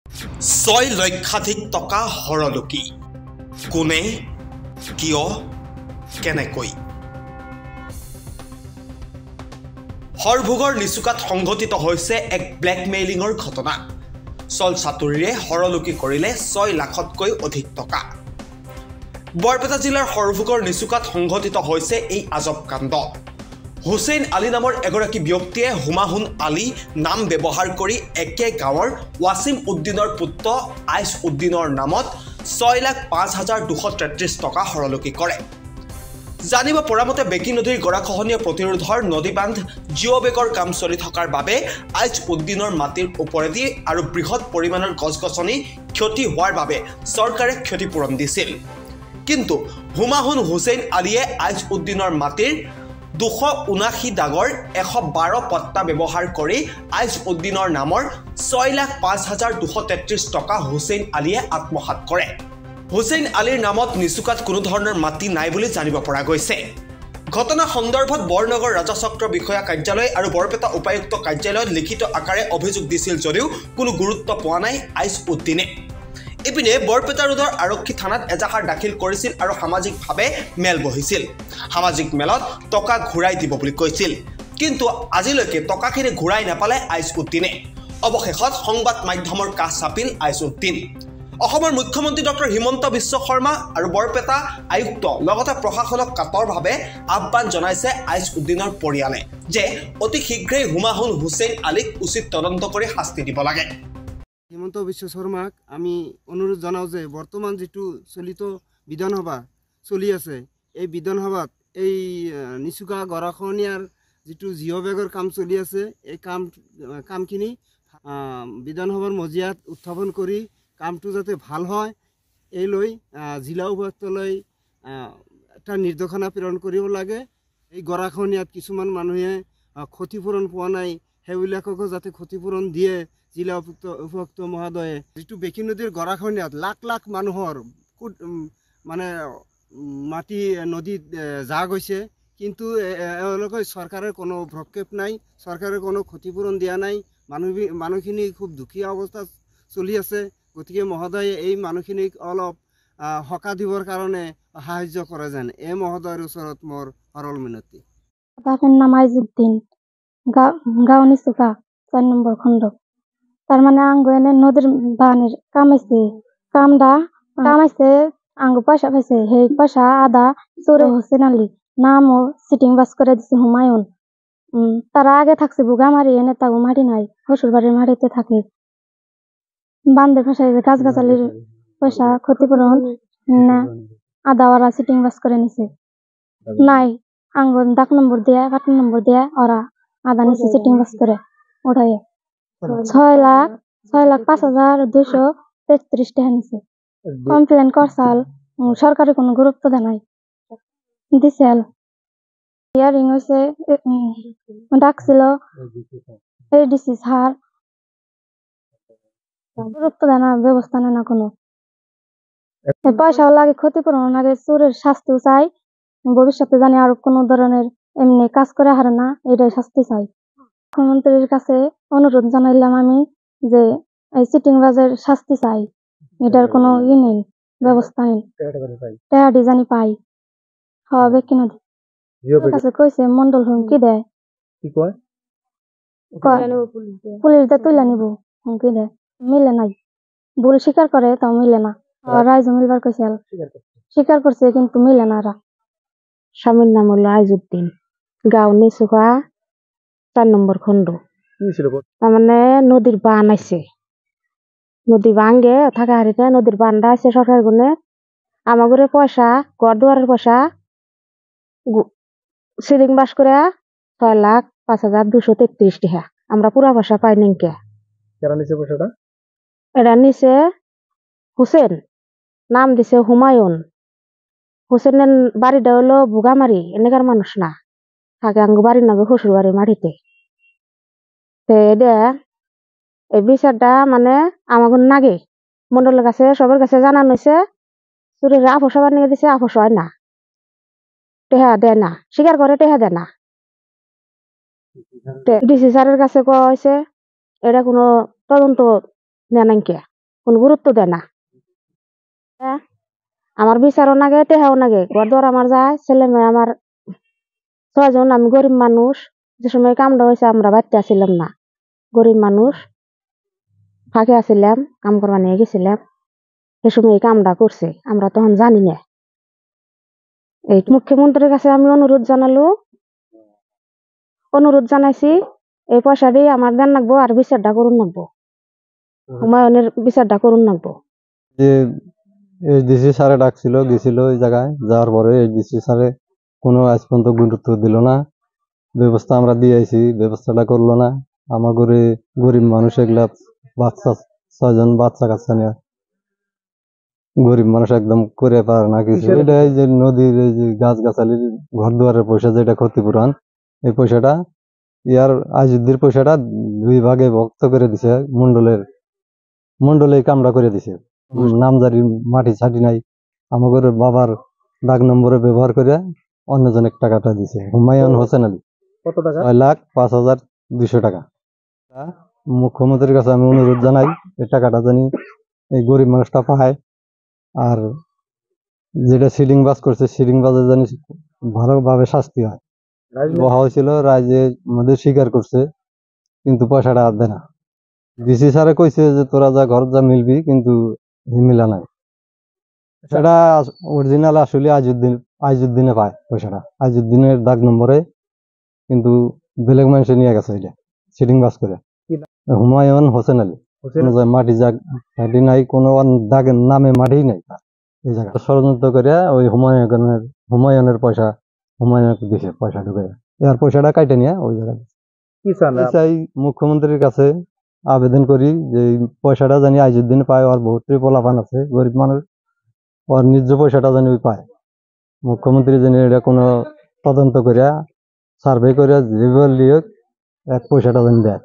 6 লক্ষাধিক টকা হৰলুকি কোনে কিয় কেনেকৈ হৰভোগৰ লিচুকাত সংঘটিত হৈছে এক ব্লেকমেইলিঙৰ ঘটনা চল চাতুৰিৰে হৰলুকি কৰিলে 6 লাখতকৈ অধিক টকা বৰপেটা জিলাৰ হৰভোগৰ লিচুকাত সংঘটিত হৈছে এই আজব কাণ্ড হুছেইন আলী নামৰ এগৰাকী ব্যক্তিয়ে হুমাহুন আলী নাম ব্যৱহাৰ কৰি একে গাঁৱৰ ৱাছিম উদ্দিনৰ পুত্ৰ আইচ উদ্দিনৰ নামত 6,05,233 টকা হৰলুকি কৰে জানিব পৰামতে বেকি নদীৰ গৰাখহনীয়া প্ৰতিৰোধৰ নদী বান্ধ জিঅ' বেগৰ কাম চলি থকাৰ বাবে আইচ উদ্দিনৰ মাটিৰ ওপৰেদি আৰু বৃহৎ পৰিমাণৰ গছ-গছনি ক্ষতি হোৱাৰ বাবে চৰকাৰে ক্ষতিপূৰণ দিছিল কিন্তু হুমাহুন হুছেইন আলীয়ে আইচ উদ্দিনৰ মাটিৰ 279 দাগৰ 112 পট্টা ব্যৱহাৰ কৰি আইচ উদ্দিনৰ নামৰ 6,05,233 টকা হুছেইন আলীয়ে আত্মসাৎ কৰে হুছেইন আলীৰ নামত নিচুকাত কোনো ধৰণৰ মাটি নাই বুলি জানিব পৰা গৈছে ঘটনা সন্দৰ্ভত বৰনগৰ ৰাজচক্ৰ বিষয়া কাৰ্যালয় আৰু বৰপেটা উপায়ুক্ত কাৰ্যালয়ত লিখিত আকাৰে অভিযোগ দিছিল যদিও কোনো গুৰুত্ব পোৱা নাই আইচ উদ্দিনে ইপিনে বৰপেটা ৰোডৰ আৰক্ষী থানাত এজাহাৰ দাখিল কৰিছিল আৰু সামাজিকভাৱে মেল বহিছিল সামাজিক মেলত টকা ঘূৰাই দিব বুলি কৈছিল কিন্তু আজিলৈকে টকাখিনি ঘূৰাই নাপালে আইচ উদ্দিনে অৱশেষত সংবাদ মাধ্যমৰ কাষ চাপিল আইচ উদ্দিন অসমৰ মুখ্যমন্ত্ৰী ডক্টৰ হিমন্ত বিশ্ব শৰ্মা আৰু বৰপেটা আয়ুক্ত লগতে প্ৰশাসনক কাটৰভাৱে আহ্বান জনাইছে আইচ উদ্দিনৰ পৰিয়ালে যে অতি শীঘ্ৰেই হুমাহুন হুছেইন আলীক উচিত তদন্ত কৰি শাস্তি দিব লাগে হিমন্ত বিশ্ব শৰ্মাক আমি অনুৰোধ জনাওঁ যে বৰ্তমান যেটো চলিত বিধানসভা চলি আছে এই বিধানসভাত এই নিচুকা গৰাখহনীয়াৰ যেটো জিঅ' বেগৰ কাম চলি আছে এই কামখিনি বিধানসভাৰ মজিয়াত উত্থাপন কৰি কামটো যাতে ভাল হয় এই লৈ জিলা উপায়ুক্তলৈ এটা নিৰ্দেশনা প্ৰেৰণ কৰিব লাগে এই গৰাখহনীয়াত কিছুমান মানুহে ক্ষতিপূৰণ পোৱা নাই সেইবিলাককো যাতে ক্ষতিপূৰণ দিয়ে জিলা উপায়ুক্ত মহোদয়ে যেটো বেকি নদীৰ গৰাখহনীয়াত লাখ লাখ মানুহৰ মানে মাটি নদীত যা গৈছে কিন্তু এওঁলোকে চৰকাৰৰ কোনো ভ্ৰক্ষেপ নাই চৰকাৰে কোনো ক্ষতিপূৰণ দিয়া নাই মানুহখিনি খুব দুখীয়া অৱস্থাত চলি আছে গতিকে মহোদয়ে এই মানুহখিনিক অলপ হকা দিবৰ কাৰণে সাহায্য কৰে যেন এই মহোদয়ৰ ওচৰত মোৰ সৰল মিনতি তার নাম আইজউদ্দিন গাঁও নিচুকা 4 নম্বর খণ্ড তার মানে আঙ্গু এনে নদীর বানের কামাইছে আঙ্গু পয়সা পাইছে সেই পয়সা আদা চোরে হোসেন আলী নামও সিটিং বাস করে দিছে হুমায়ুন তারা আগে থাকছে বুগামারি এনে তাগু মাটি নাই শ্বশুর বাড়ির মাটিতে থাকে বান্ধের ভাষায় গাছগাছালির পয়সা ক্ষতিপূরণ না আদাওয়ারা সিটিং বাস করে নিছে নাই আঙ্গুর ডাক নম্বর দিয়ে 8 নম্বর দিয়ে ওরা আদা নিচে সিটিং বাস করে ওঠাই 6,05,233 টাকা নিছে কমপ্লেন করছাল সরকারি কোনো গুরুত্ব দেয় নাই দিছেল ইয়ারিং হইছে ডাকছিল এডিসি স্যার গুরুত্ব দেয় না ব্যবস্থা নেয় না কোনো পয়সাও লাগে ক্ষতিপূরণ আগে চোরের শাস্তিও চাই ভবিষ্যতে জানি আর কোনো ধরনের এমনি কাজ করে হারে না এটাই শাস্তি চাই মুখ্যমন্ত্রীর কাছে অনুরোধ জানাইলাম আমি যে এই সিটিং বাজের শাস্তি চাই এটার কোনো নেই ব্যবস্থা নেই টাকাটি জানি পাই হবে কিনা কাছে কইছে মন্ডল হুমকি দেয় পুলিশ দিয়ে তুলে নিব হুমকি দেয় মিলে নাই ভুল স্বীকার করে তাও মিলে না রাইজ মিলবার কইছে স্বীকার করছে কিন্তু মিলে না স্বামীর নাম হলো আইজউদ্দিন গাঁও নিচুকা 4 নম্বর খণ্ড তার মানে নদীর বান আছে নদী ভাঙ্গে থাকা হারিতে নদীর বানটা আছে সরকার গুনে আমাগরে পয়সা ঘর দুয়ারের পয়সা সিলিং বাস করে 6,05,233 টাকা আমরা পুরা পয়সা পাই নিকে এটা নিচে হুসেন নাম দিছে হুমায়ুন হুসেনের বাড়িটা হলো বুগামারি এনেকার মানুষ না থাকে আঙ্গু বাড়ির নামে শ্বশুর বাড়ির মাটিতে এই বিচারটা মানে আমাকে নাগে মন্ডলের কাছে সবার কাছে জানানো হয়েছে চুরির আপোষ বানিয়ে দিছে আপোষ হয় না টেহা দেয় না স্বীকার করে টেহা দেয় না ডিসি স্যারের কাছে কোয়া হয়েছে এটা কোনো তদন্ত নেয় না কোনো গুরুত্ব দেয় না। আমার বিচারও নাগে টেহাও নাগে, ঘর দর আমার যায়, ছেলে মেয়ে আমার 6 জন। আমি গরিব মানুষ, যে সময় কামটা হয়েছে আমরা বাড়িতে আসিলাম না, গরিব মানুষ ফাঁকে আসিলাম, কাম করবা নিয়ে গেছিলাম, সে সময় এই কামটা করছে, আমরা তখন জানি না। এই মুখ্যমন্ত্রীর কাছে আমি অনুরোধ জানাইছি, এই পয়সাটি আমার দেন লাগবো আর বিচারটা করুন লাগবো, হুমায়ুনের বিচারটা করুন লাগবো। যে এইচডিসি স্যারে ডাকছিল, গেছিল ওই জায়গায়, যাওয়ার পরে এইচডিসি স্যারে কোনো আজ পর্যন্ত গুরুত্ব দিল না। ব্যবস্থা আমরা দিয়ে আইছি, ব্যবস্থাটা করলো না। আমার গরিব মানুষ, এগুলা বাচ্চা 6 জন বাচ্চা কাচ্চা নিয়ে গরিব মানুষ একদম করে পারে না কিছু। এটা এই যে নদীর এই যে গাছ গাছালির ঘর দুয়ারের পয়সা, যেটা ক্ষতিপূরণ, এই পয়সাটা আইজুদ্দির পয়সাটা 2 ভাগে ভক্ত করে দিছে। মন্ডলে এই কামটা করে দিছে। নামজারি মাটি ছাটি নাই, আমাদের বাবার দাগ নম্বরে ব্যবহার করে অন্যজনের টাকাটা দিছে। হুমায়ুন হোসেন আলী, কত টাকা? 6,05,200 টাকা। মুখ্যমন্ত্রীর কাছে আমি অনুরোধ জানাই, এই টাকাটা জানি এই গরিব মানুষটা পায়, আর যেটা সিডিং বাস করছে, সিডিং বাসে জানি ভালোভাবে শাস্তি হয়। বহা হয়েছিল, রাজ্যে আমাদের স্বীকার করছে, কিন্তু পয়সাটা আর দেয় না। ডিসি স্যারে কইছে যে তোরা যা ঘর যা মিলবি, কিন্তু মিলা নাই। সেটা অরিজিনাল আসলে আইজুদ্দিনে পায় পয়সাটা, আইজুদ্দিনের দাগ নম্বরে, কিন্তু বেলেগ মানুষে নিয়ে গেছে এটা সিডিং বাস করে। হুমায়ুন হোসেন আলী, মাটি নাই, কোনো দাগের নামে মাটি নাই এই জায়গা। ষড়যন্ত্র করে ওই হুমায়ুনের পয়সা হুমায়ুনকে দিছে, পয়সা ঢুকে এর পয়সাটা কাটে নিয়ে ওই জায়গায়। চাই মুখ্যমন্ত্রীর কাছে আবেদন করি যে এই পয়সাটা জানি আইজুদ্দিন পায়, আর বহুত পোলাপান আছে গরিব মানুষ, ওর নিজ পয়সাটা জানি ওই পায়। মুখ্যমন্ত্রী জানি এটা কোনো তদন্ত করে সার্ভে করে যেভাবে এক পয়সাটা জানি দেয়।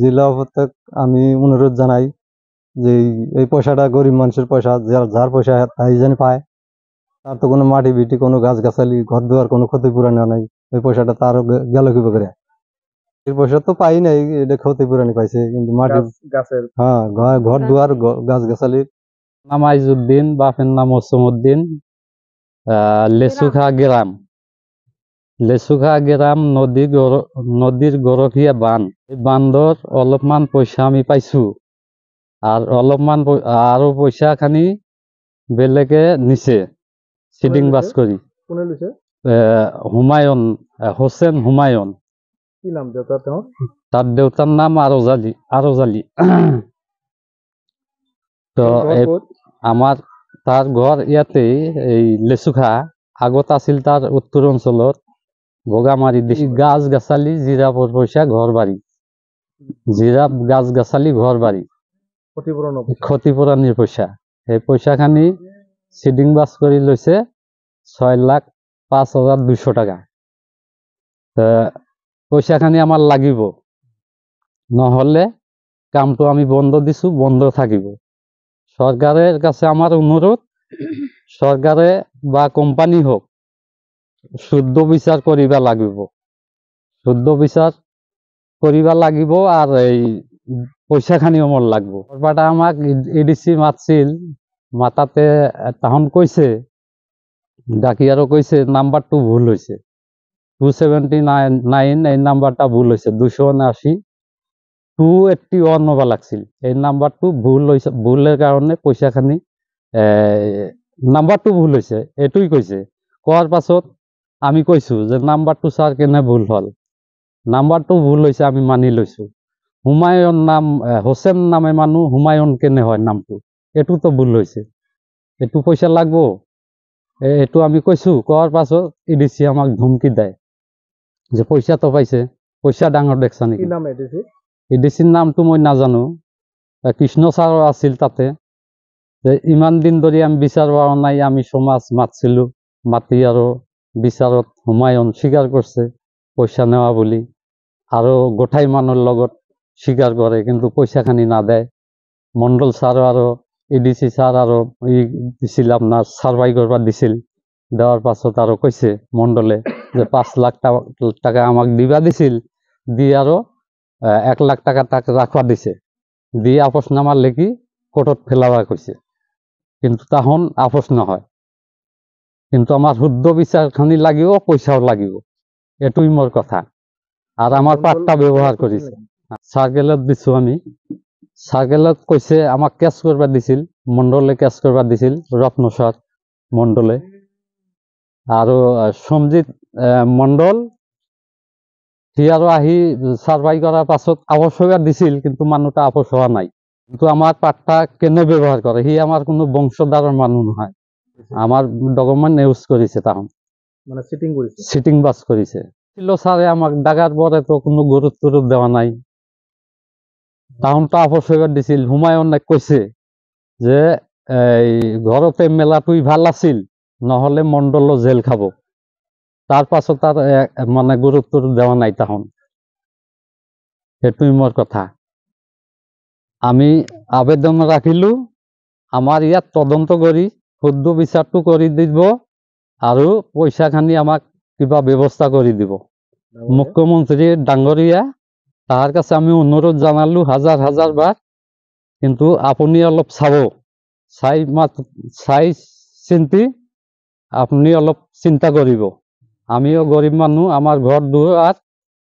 জেলা উপত্যক আমি অনুরোধ জানাই যে এই পয়সাটা গরিব মানুষের পয়সা, যার পয়সা তাই জানি পায়। তার তো কোনো মাটি বিটি, কোনো গাছ গাছালি, ঘর দুয়ার কোনো ক্ষতিপূরণ নাই, এই পয়সাটা তারও গেল কি করে? এই পয়সা তো পাই নাই, এটা ক্ষতিপূরণ পাইছে, কিন্তু মাটি গাছের, হ্যাঁ, ঘর দুয়ার গাছ গাছালির। নাম আইজুদ্দিন, বাপের নাম ওসিমউদ্দিন, লেসুখা গ্রাম নদীর গরকিয়া বান। এই বান্ধর অলপমান পয়সা আমি পাইছো, আর অলপমান আরো পয়সা খানি বেলেগে নিছে সিডিং বাস করি। কোনে লৈছে? হুমায়ুন হোসেন হুমায়ুন। কি নাম দেউতাৰ তেওঁৰ? তার দেউতার নাম আরজালি। তো তার ঘর ইয়াতে এই লেচুখা, আগত আছিল তার উত্তর অঞ্চলত বগামারি। গাছ গাছালি জিরাপর পয়সা ঘর বাড়ি, জিরাপ গাছ গাছালি ঘর বাড়ি, ক্ষতিপূরণের পয়সা। এই পয়সা খানি সিডিং বাস করে লৈছে 6,05,200 টাকা। পয়সা খানি আমার লাগিব, নহলে কামটো আমি বন্ধ দিছো, বন্ধ থাকিব। সরকারের কাছে আমার অনুরোধ, সরকারে বা কোম্পানি হোক শুদ্ধ বিচার করিবা লাগিব, শুদ্ধ বিচার করিবা লাগিব, আর এই পয়সা খানি আমার লাগবো। ব্যাপারটা আমাক এডিসি মাতছিল, মাতাতে তখন কইছে, ডাকি আরো কইছে নাম্বারটো ভুল হয়েছে, 279 এই নাম্বারটা ভুল হয়েছে, 279 281 হবা লাগছিল। এই নাম্বারটো ভুল হয়েছে, ভুলের কারণে পয়সা খানি নাম্বারটো ভুল হয়েছে, এটুই কইছে। কোয়ার পাছত আমি কইছো যে নাম্বারটো স্যার কেনে ভুল হল, নাম্বারটো ভুল হয়েছে আমি মানি লইছো। হুমায়ুন নাম হোসেন নামে মানুষ, হুমায়ুন কেনে হয় নামটো, এটু তো ভুল হয়েছে, এটু পয়সা লাগবো, এটু আমি কইছো। কোয়ার পাছত ইডিসি আমাক ধমকি দেয় যে পয়সা তো পাইছে, পয়সা ডাঙর দেখছা নাকি। এডিসির নামটো মই নাজানো, কৃষ্ণ ছাৰ আছিল তাতে। ইমান দিন ধৰি আমি বিচাৰ পোৱা নাই, আমি সমাজ মাতিছিলো, মাতি আৰু বিচাৰত হুমায়ুন স্বীকাৰ করছে পয়সা নেওয়া বুলি, আৰু গোটাই মানুহৰ লগত স্বীকাৰ কৰে, কিন্তু পয়সা খানি না দেয়। মণ্ডল ছাৰ আৰু এডিসি ছাৰ আৰু দিছিল আপনার সার্ভাই করবার দিছিল, দেওয়ার পাছত আৰু কইছে মণ্ডলে যে 5 লাখ টাকা আমাক দিবা দিছিল, দি আৰু 1 লাখ টাকা তাকে রাখবা দিছে, দিয়ে আপোষ নামার লেগি কোর্টত ফেলাবা কৈছে কিন্তু তাহন আপোষ নহয় কিন্তু আমার শুদ্ধ বিচারখানি লাগিব পয়সাও লাগিব এটুই মোর কথা আর আমার পাট্টা ব্যবহার করেছে সার্কেলত দিছো আমি সার্কেলত কৈছে আমাক কেস করবা দিছিল মন্ডলে কেস করবা দিছিল রত্নস্বর মন্ডলে আর সমজিৎ মন্ডল সি আর আহি সার্ভাই করার পাছত আপোষ হইবার দিছিল কিন্তু মানুহটা আপোষ হওয়া নাই কিন্তু আমার পাট্টা কেনে ব্যবহার করে সি আমার কোনো বংশধারের মানুষ নহয় আমার ডকুমেন্ট ইউজ করেছে তখন মানে সিটিং করেছে সিটিং বাস করেছে ছিল স্যারে আমাক ডাকার পরে তো কোনো গুরুত্ব দেওয়া নাই তখন তো আপোষ হইবার দিছিল হুমায়ুন নাক কইছে যে এই ঘরতে মেলাটুই ভাল আছিল নহলে মন্ডল জেল খাব তার পাছত তার মানে গুরুত্ব দেওয়া নাই তখন এটুই মোর কথা আমি আবেদন রাখিলো আমার ইয়াত তদন্ত করি শুদ্ধ বিচারটো কৰি দিব আৰু পইচাখানি আমাক কিবা ব্যৱস্থা কৰি দিব মুখ্যমন্ত্রী ডাঙরিয়া তার কাছে আমি অনুরোধ জানালো হাজার হাজার বার কিন্তু আপনি অলপ চাব চাই চিন্তি আপনি অলপ চিন্তা করিব আমিও গরিব মানুষ আমার ঘর দুয়ার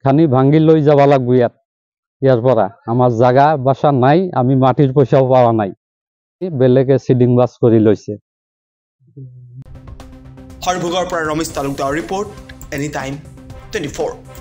খানি ভাঙ্গি লৈ যাব লাগব ইয়ার পৰা আমার জায়গা বাসা নাই আমি মাটির পয়সাও পাওয়া নাই বেলেগে সিডিং বাস কৰি লৈছে হৰভোগৰ পৰা Ramesh Talukdar report any time 24